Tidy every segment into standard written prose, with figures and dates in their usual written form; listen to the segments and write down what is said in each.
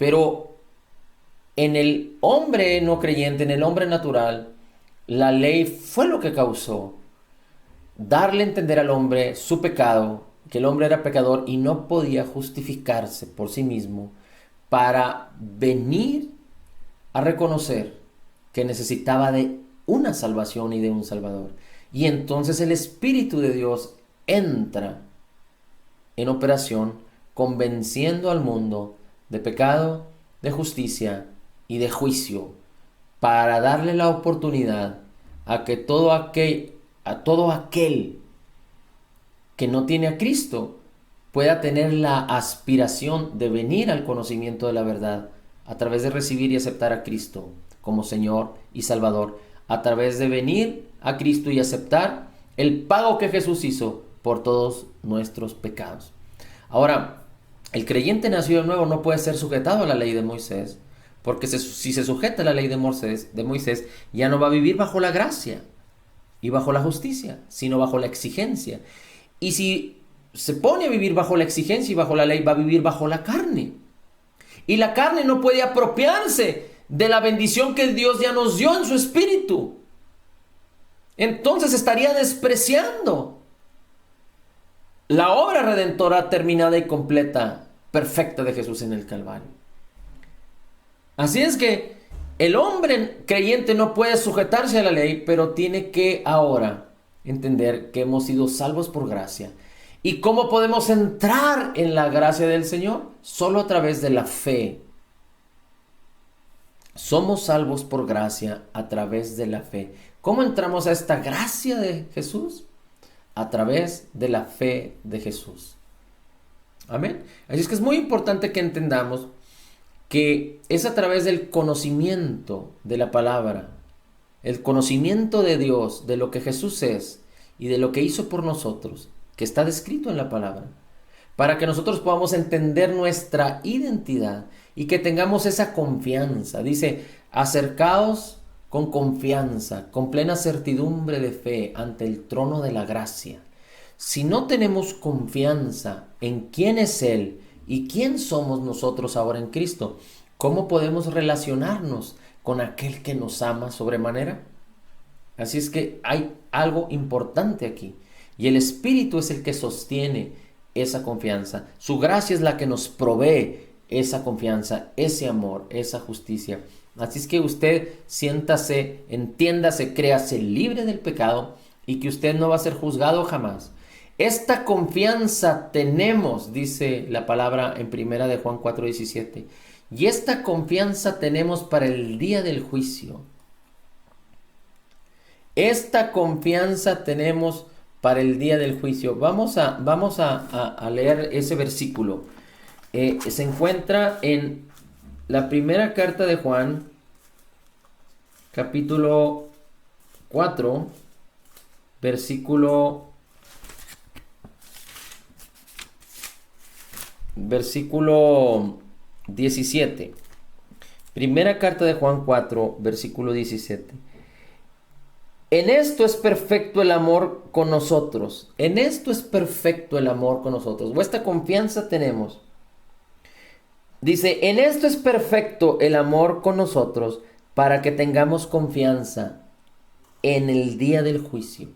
Pero en el hombre no creyente, en el hombre natural, la ley fue lo que causó darle a entender al hombre su pecado, que el hombre era pecador y no podía justificarse por sí mismo para venir a reconocer que necesitaba de una salvación y de un salvador. Y entonces el Espíritu de Dios entra en operación, convenciendo al mundo de pecado, de justicia y de juicio, para darle la oportunidad a que a todo aquel que no tiene a Cristo pueda tener la aspiración de venir al conocimiento de la verdad a través de recibir y aceptar a Cristo como Señor y Salvador, a través de venir a Cristo y aceptar el pago que Jesús hizo por todos nuestros pecados. Ahora, el creyente nacido de nuevo no puede ser sujetado a la ley de Moisés, porque si se sujeta a la ley de Moisés, ya no va a vivir bajo la gracia y bajo la justicia, sino bajo la exigencia. Y si se pone a vivir bajo la exigencia y bajo la ley, va a vivir bajo la carne. Y la carne no puede apropiarse de la bendición que Dios ya nos dio en su espíritu. Entonces estaría despreciando la obra redentora terminada y completa, perfecta de Jesús en el Calvario. Así es que el hombre creyente no puede sujetarse a la ley, pero tiene que ahora entender que hemos sido salvos por gracia. ¿Y cómo podemos entrar en la gracia del Señor? Solo a través de la fe. Somos salvos por gracia a través de la fe. ¿Cómo entramos a esta gracia de Jesús? A través de la fe de Jesús. Amén. Así es que es muy importante que entendamos que es a través del conocimiento de la palabra, el conocimiento de Dios, de lo que Jesús es y de lo que hizo por nosotros, que está descrito en la palabra, para que nosotros podamos entender nuestra identidad y que tengamos esa confianza. Dice, acercaos con confianza, con plena certidumbre de fe ante el trono de la gracia. Si no tenemos confianza en quién es Él y quién somos nosotros ahora en Cristo, ¿cómo podemos relacionarnos con aquel que nos ama sobremanera? Así es que hay algo importante aquí. Y el Espíritu es el que sostiene esa confianza. Su gracia es la que nos provee esa confianza, ese amor, esa justicia. Así es que usted siéntase, entiéndase, créase libre del pecado y que usted no va a ser juzgado jamás. Esta confianza tenemos, dice la palabra en primera de Juan 4:17. Y esta confianza tenemos para el día del juicio. Esta confianza tenemos para el día del juicio. Vamos a leer ese versículo. Se encuentra en la primera carta de Juan, capítulo 4, versículo 17. Primera carta de Juan 4, versículo 17. En esto es perfecto el amor con nosotros. En esto es perfecto el amor con nosotros. O esta confianza tenemos. Dice, en esto es perfecto el amor con nosotros para que tengamos confianza en el día del juicio.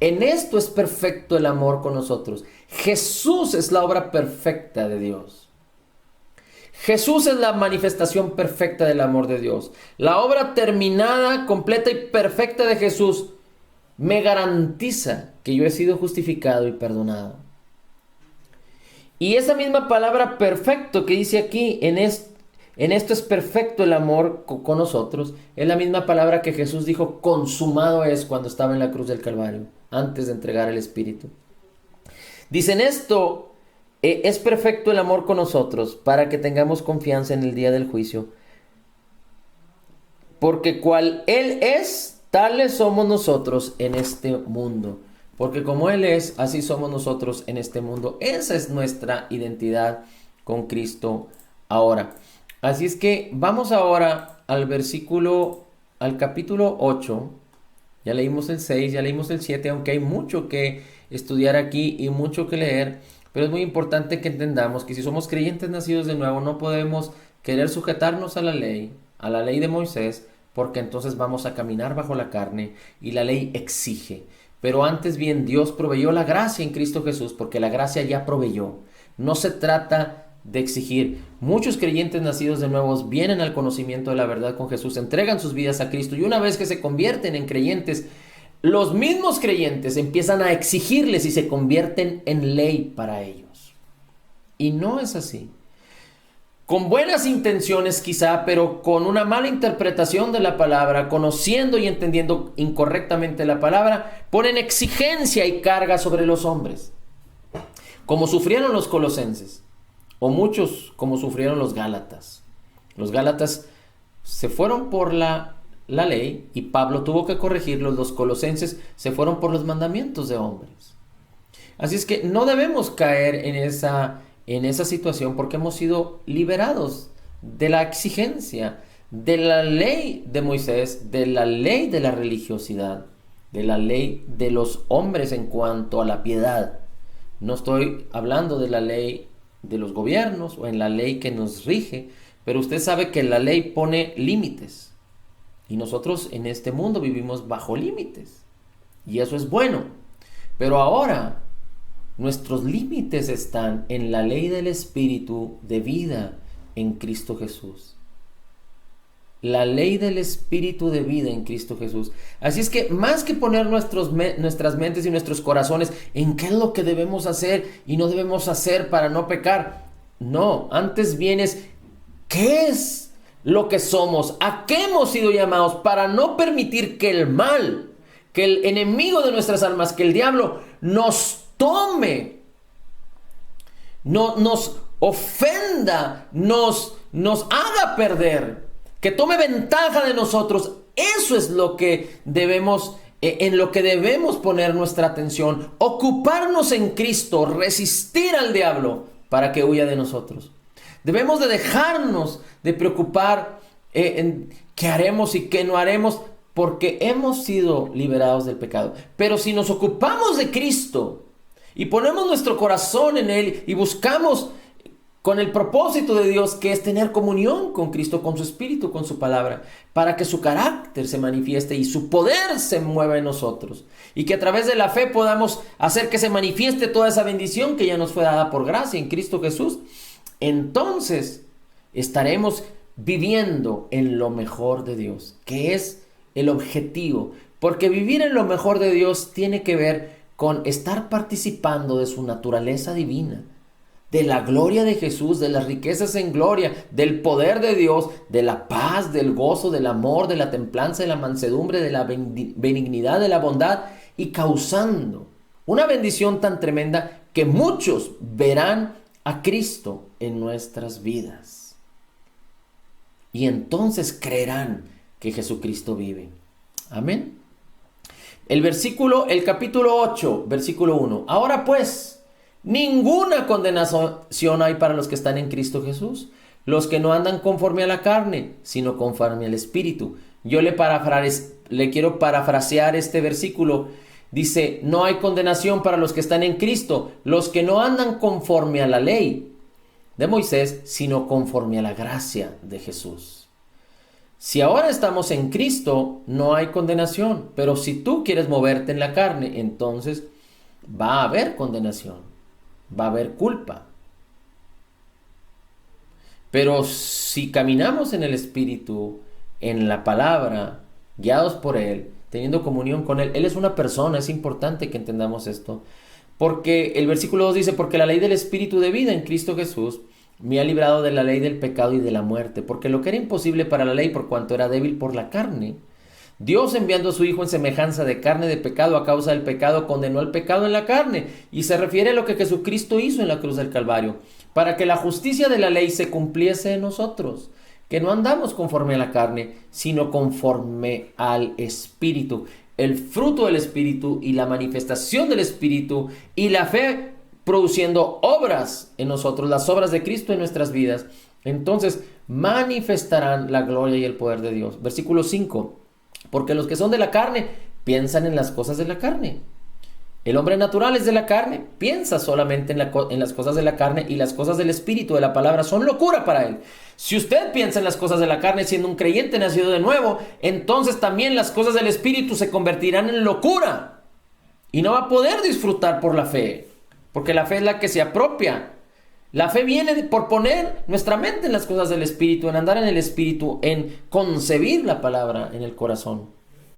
En esto es perfecto el amor con nosotros. Jesús es la obra perfecta de Dios. Jesús es la manifestación perfecta del amor de Dios. La obra terminada, completa y perfecta de Jesús me garantiza que yo he sido justificado y perdonado. Y esa misma palabra perfecto que dice aquí, en esto es perfecto el amor con nosotros, es la misma palabra que Jesús dijo, consumado es, cuando estaba en la cruz del Calvario, antes de entregar el Espíritu. Dicen esto, es perfecto el amor con nosotros, para que tengamos confianza en el día del juicio. Porque cual Él es, tales somos nosotros en este mundo. Porque como Él es, así somos nosotros en este mundo. Esa es nuestra identidad con Cristo ahora. Así es que vamos ahora al capítulo 8. Ya leímos el 6, ya leímos el 7, aunque hay mucho que estudiar aquí y mucho que leer. Pero es muy importante que entendamos que si somos creyentes nacidos de nuevo, no podemos querer sujetarnos a la ley de Moisés, porque entonces vamos a caminar bajo la carne y la ley exige. Pero antes bien, Dios proveyó la gracia en Cristo Jesús, porque la gracia ya proveyó. No se trata de exigir. Muchos creyentes nacidos de nuevos vienen al conocimiento de la verdad con Jesús, entregan sus vidas a Cristo, y una vez que se convierten en creyentes, los mismos creyentes empiezan a exigirles y se convierten en ley para ellos. Y no es así. Con buenas intenciones quizá, pero con una mala interpretación de la palabra, conociendo y entendiendo incorrectamente la palabra, ponen exigencia y carga sobre los hombres, como sufrieron los colosenses, o muchos como sufrieron los gálatas. Los gálatas se fueron por la ley y Pablo tuvo que corregirlos. Los colosenses se fueron por los mandamientos de hombres. Así es que no debemos caer en esa situación, porque hemos sido liberados de la exigencia, de la ley de Moisés, de la ley de la religiosidad, de la ley de los hombres en cuanto a la piedad. No estoy hablando de la ley de los gobiernos o en la ley que nos rige, pero usted sabe que la ley pone límites. Y nosotros en este mundo vivimos bajo límites. Y eso es bueno. Pero ahora nuestros límites están en la ley del Espíritu de vida en Cristo Jesús. La ley del Espíritu de vida en Cristo Jesús. Así es que más que poner nuestras mentes y nuestros corazones en qué es lo que debemos hacer y no debemos hacer para no pecar, no, antes bien es qué es lo que somos, a qué hemos sido llamados, para no permitir que el mal, que el enemigo de nuestras almas, que el diablo nos tome, nos ofenda, nos haga perder, que tome ventaja de nosotros. Eso es lo que debemos, en lo que debemos poner nuestra atención, ocuparnos en Cristo, resistir al diablo para que huya de nosotros. Debemos de dejarnos de preocupar en qué haremos y qué no haremos, porque hemos sido liberados del pecado. Pero si nos ocupamos de Cristo y ponemos nuestro corazón en Él y buscamos con el propósito de Dios, que es tener comunión con Cristo, con su Espíritu, con su palabra, para que su carácter se manifieste y su poder se mueva en nosotros, y que a través de la fe podamos hacer que se manifieste toda esa bendición que ya nos fue dada por gracia en Cristo Jesús, entonces estaremos viviendo en lo mejor de Dios, que es el objetivo. Porque vivir en lo mejor de Dios tiene que ver con estar participando de su naturaleza divina, de la gloria de Jesús, de las riquezas en gloria, del poder de Dios, de la paz, del gozo, del amor, de la templanza, de la mansedumbre, de la benignidad, de la bondad, y causando una bendición tan tremenda que muchos verán a Cristo en nuestras vidas. Y entonces creerán que Jesucristo vive. Amén. El capítulo 8, versículo 1. Ahora pues, ninguna condenación hay para los que están en Cristo Jesús, los que no andan conforme a la carne, sino conforme al Espíritu. Yo le quiero parafrasear este versículo. Dice, no hay condenación para los que están en Cristo, los que no andan conforme a la ley de Moisés, sino conforme a la gracia de Jesús. Si ahora estamos en Cristo, no hay condenación, pero si tú quieres moverte en la carne, entonces va a haber condenación, va a haber culpa. Pero si caminamos en el Espíritu, en la palabra, guiados por Él, teniendo comunión con Él, Él es una persona, es importante que entendamos esto. Porque el versículo 2 dice, porque la ley del Espíritu de vida en Cristo Jesús me ha librado de la ley del pecado y de la muerte, porque lo que era imposible para la ley, por cuanto era débil por la carne, Dios, enviando a su Hijo en semejanza de carne de pecado a causa del pecado, condenó al pecado en la carne. Y se refiere a lo que Jesucristo hizo en la cruz del Calvario, para que la justicia de la ley se cumpliese en nosotros, que no andamos conforme a la carne, sino conforme al Espíritu. El fruto del Espíritu y la manifestación del Espíritu y la fe produciendo obras en nosotros, las obras de Cristo en nuestras vidas, entonces manifestarán la gloria y el poder de Dios. Versículo 5. Porque los que son de la carne piensan en las cosas de la carne, El hombre natural es de la carne, piensa solamente en las cosas de la carne, y las cosas del espíritu, de la palabra, son locura para él. Si usted piensa en las cosas de la carne siendo un creyente nacido de nuevo, entonces también las cosas del espíritu se convertirán en locura. Y no va a poder disfrutar por la fe, porque la fe es la que se apropia. La fe viene por poner nuestra mente en las cosas del espíritu, en andar en el espíritu, en concebir la palabra en el corazón.